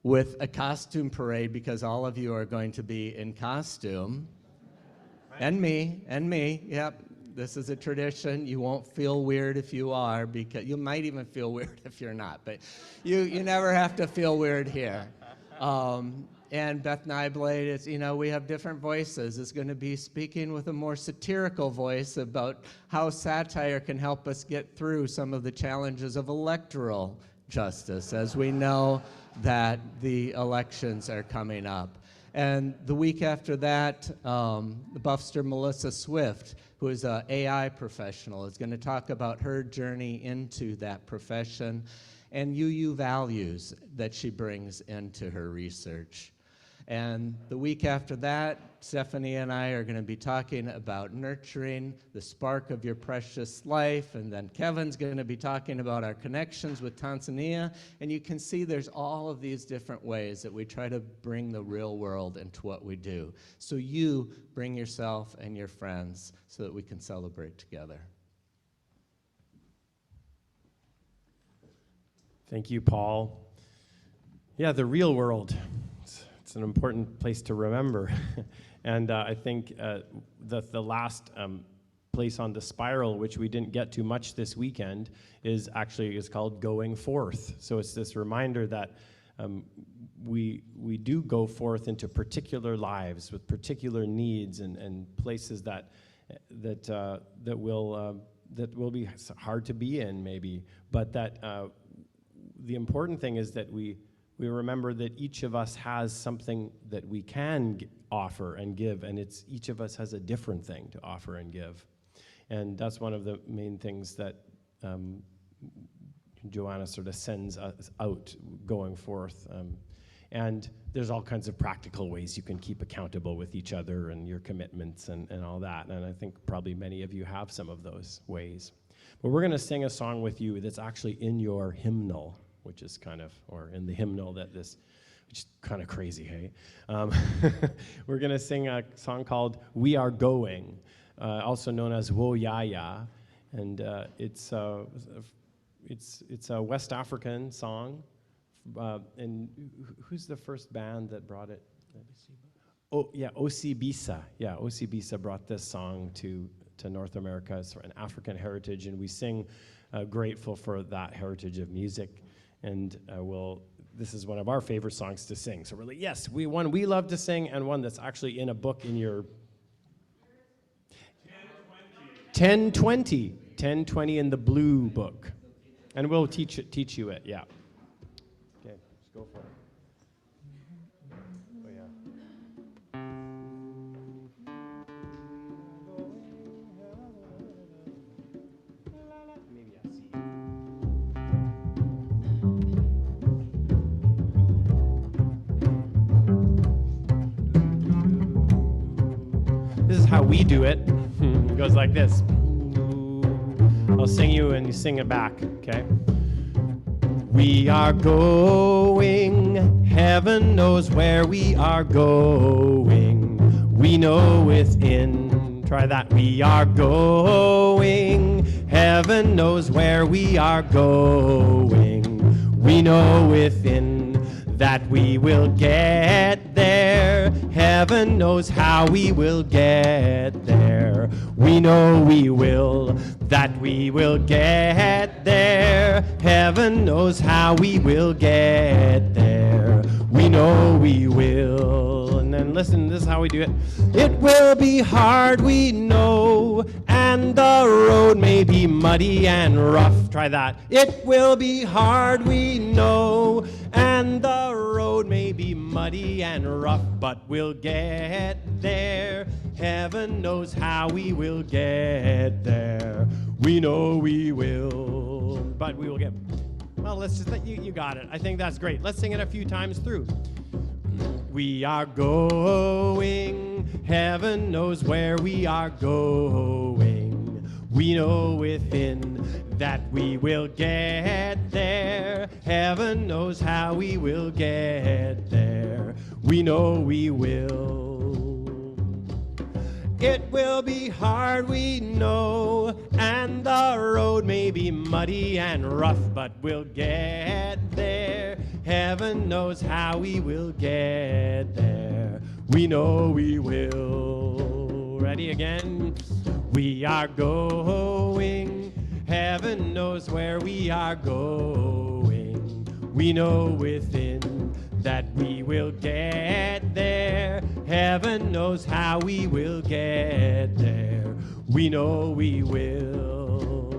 S1: with a costume parade, because all of you are going to be in costume, and me, yep. This is a tradition. You won't feel weird if you are, because you might even feel weird if you're not, but you never have to feel weird here. And Beth Nyblade is, we have different voices, is going to be speaking with a more satirical voice about how satire can help us get through some of the challenges of electoral justice, as we know that the elections are coming up. And the week after that, the Buffster Melissa Swift, who is an AI professional, is going to talk about her journey into that profession and UU values that she brings into her research. And the week after that, Stephanie and I are going to be talking about nurturing the spark of your precious life, and then Kevin's going to be talking about our connections with Tanzania, and you can see there's all of these different ways that we try to bring the real world into what we do. So you bring yourself and your friends so that we can celebrate together.
S2: Thank you, Paul. Yeah, the real world. It's an important place to remember. And I think the last place on the spiral, which we didn't get to much this weekend, is called Going Forth. So it's this reminder that we do go forth into particular lives with particular needs and places that will be hard to be in, maybe, but that the important thing is that we remember that each of us has something that we can offer and give, and each of us has a different thing to offer and give. And that's one of the main things that Joanna sort of sends us out going forth. And there's all kinds of practical ways you can keep accountable with each other and your commitments and all that. And I think probably many of you have some of those ways. But we're going to sing a song with you that's actually in your hymnal, which is or in the hymnal which is kind of crazy, hey? We're going to sing a song called We Are Going, also known as Wo Ya Ya, and it's a West African song. And who's the first band that brought it? Oh, yeah, Osibisa. Yeah, Osibisa brought this song to North America as an African heritage, and we sing grateful for that heritage of music. And this is one of our favorite songs to sing. So really, yes, one we love to sing, and one that's actually in a book in your 1020 in the blue book, and we'll teach you it. Yeah. Okay, let's go for it. Oh yeah. Maybe I see. This is how we do it. It goes like this. I'll sing you and you sing it back, okay? We are going, heaven knows where we are going. We know within, try that. We are going, heaven knows where we are going. We know within that we will get there. Heaven knows how we will get there. We know we will, that we will get there. Heaven knows how we will get there. We know we will. And then listen, this is how we do it. It will be hard, we know, and the road may be muddy and rough. Try that. It will be hard, we know, and the road may be muddy and rough, but we'll get there. Heaven knows how we will get there. We know we will, but we will get. Well, let's just let you got it. I think that's great. Let's sing it a few times through. We are going, heaven knows where we are going. We know within that we will get there. Heaven knows how we will get there. We know we will. It will be hard, we know, and the road may be muddy and rough, but we'll get there. Heaven knows how we will get there. We know we will. Ready again? We are going. Heaven knows where we are going. We know within that we will get Heaven knows how we will get there. We know we will.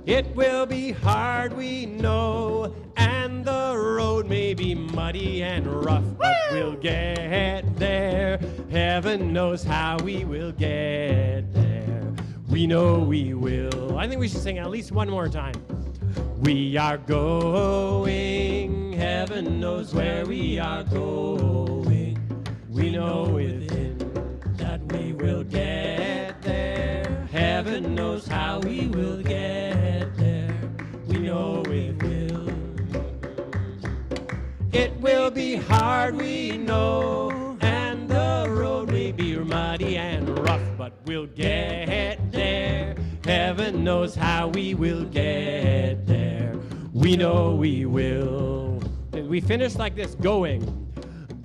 S2: It will be hard, we know, and the road may be muddy and rough, but we'll get there. Heaven knows how we will get there. We know we will. I think we should sing at least one more time. We are going, heaven knows where we are going. We know within that we will get there. Heaven knows how we will get there. We know we will. It will be hard, we know, and the road may be muddy and rough, but we'll get there. Heaven knows how we will get there. We know we will. And we finish like this, going.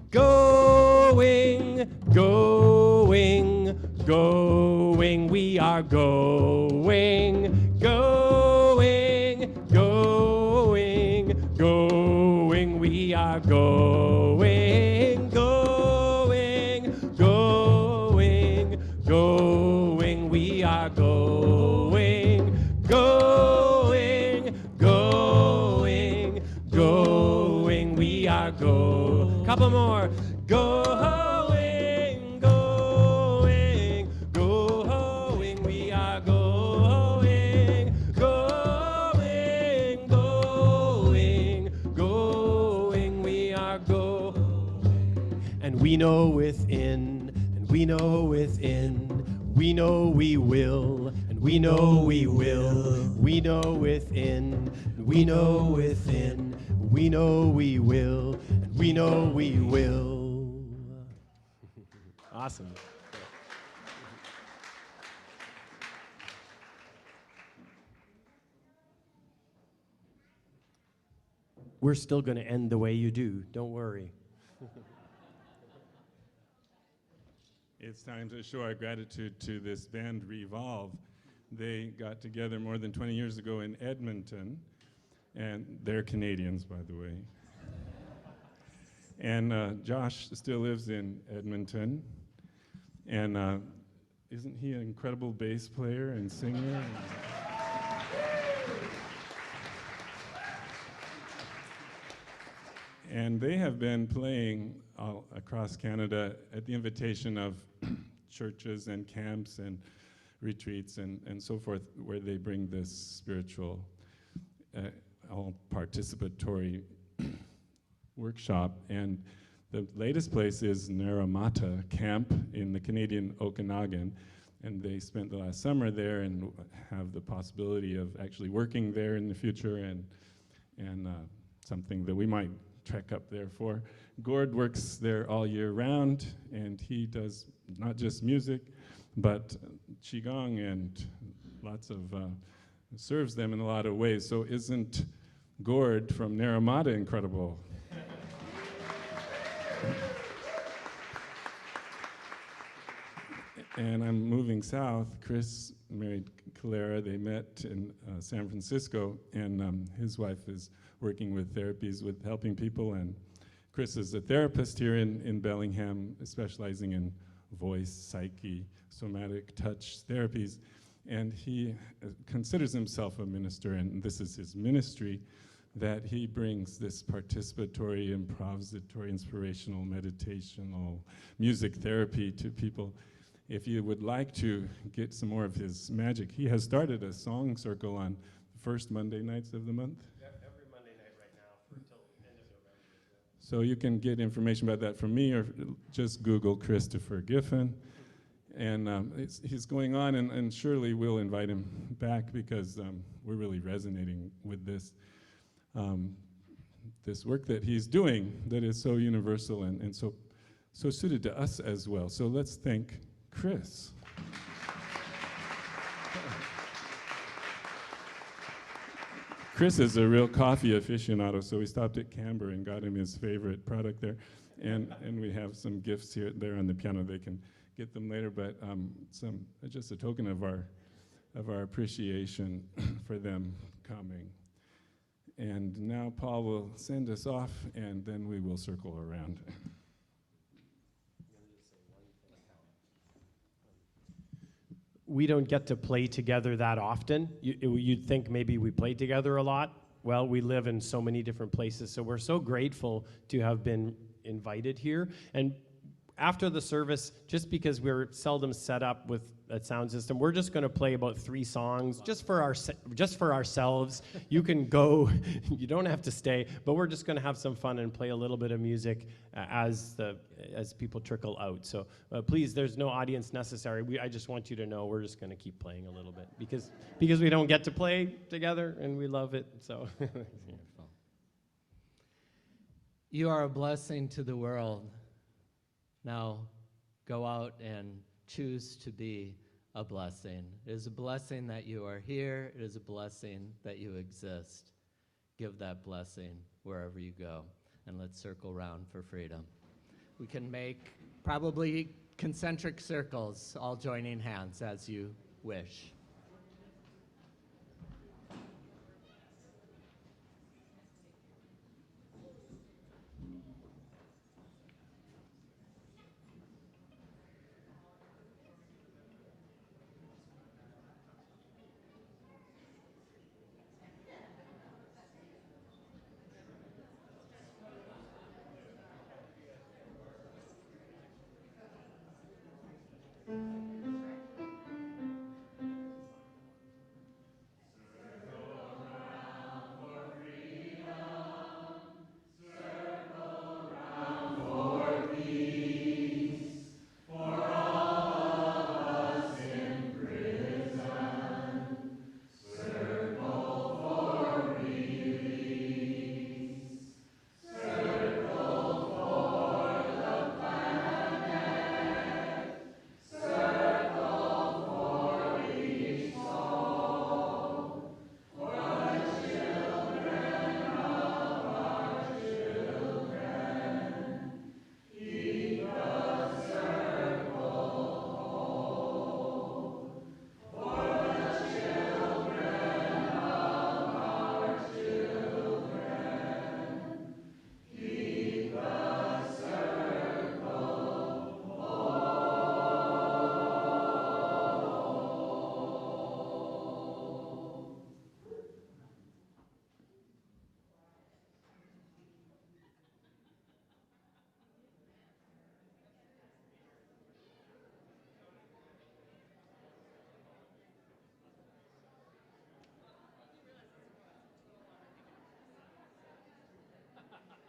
S2: Going, going, going, we are going. Going, going, going, we are going. Going, going, going, we are going. Going, going, going, we are going. Couple more. Going, going, going, we are going. Going, going, going, we are going. And we know within, and we know within, we know we will, and we know we will. We know within, and we know within, we know we will, and we know we will. Awesome. We're still going to end the way you do. Don't worry.
S4: It's time to show our gratitude to this band Revolve. They got together more than 20 years ago in Edmonton, and they're Canadians, by the way. And Josh still lives in Edmonton, and isn't he an incredible bass player and singer? And they have been playing all across Canada at the invitation of churches and camps and retreats and so forth, where they bring this spiritual, all participatory workshop. And the latest place is Naramata Camp in the Canadian Okanagan. And they spent the last summer there and have the possibility of actually working there in the future, and something that we might trek up there for. Gord works there all year round, and he does not just music, but qigong and lots of, serves them in a lot of ways. So isn't Gord from Naramata incredible? And I'm moving south. Chris married Clara. They met in San Francisco, and his wife is working with therapies with helping people. And Chris is a therapist here in Bellingham, specializing in voice, psyche, somatic touch therapies. And he considers himself a minister, and this is his ministry, that he brings this participatory, improvisatory, inspirational, meditational music therapy to people. If you would like to get some more of his magic, he has started a song circle on the first Monday nights of the month.
S2: Yep, every Monday night right now until end of November.
S4: So you can get information about that from me, or just Google Christopher Giffen. And he's going on, and surely we'll invite him back, because we're really resonating with this this work that he's doing that is so universal and so suited to us as well. So let's thank Chris. Chris is a real coffee aficionado, so we stopped at Camber and got him his favorite product there. And we have some gifts here there on the piano. They can get them later, but just a token of our appreciation for them coming. And now Paul will send us off, and then we will circle around.
S2: we don't get to play together that often. You'd think maybe we play together a lot. Well, we live in so many different places, so we're so grateful to have been invited here. And after the service, just because we're seldom set up with a sound system, we're just going to play about 3 songs just for ourselves. You can go, you don't have to stay, but we're just going to have some fun and play a little bit of music as people trickle out. So please, there's no audience necessary. I just want you to know we're just going to keep playing a little bit because we don't get to play together and we love it. So
S1: you are a blessing to the world. Now, go out and choose to be a blessing. It is a blessing that you are here. It is a blessing that you exist. Give that blessing wherever you go. And let's circle around for freedom. We can make probably concentric circles, all joining hands as you wish.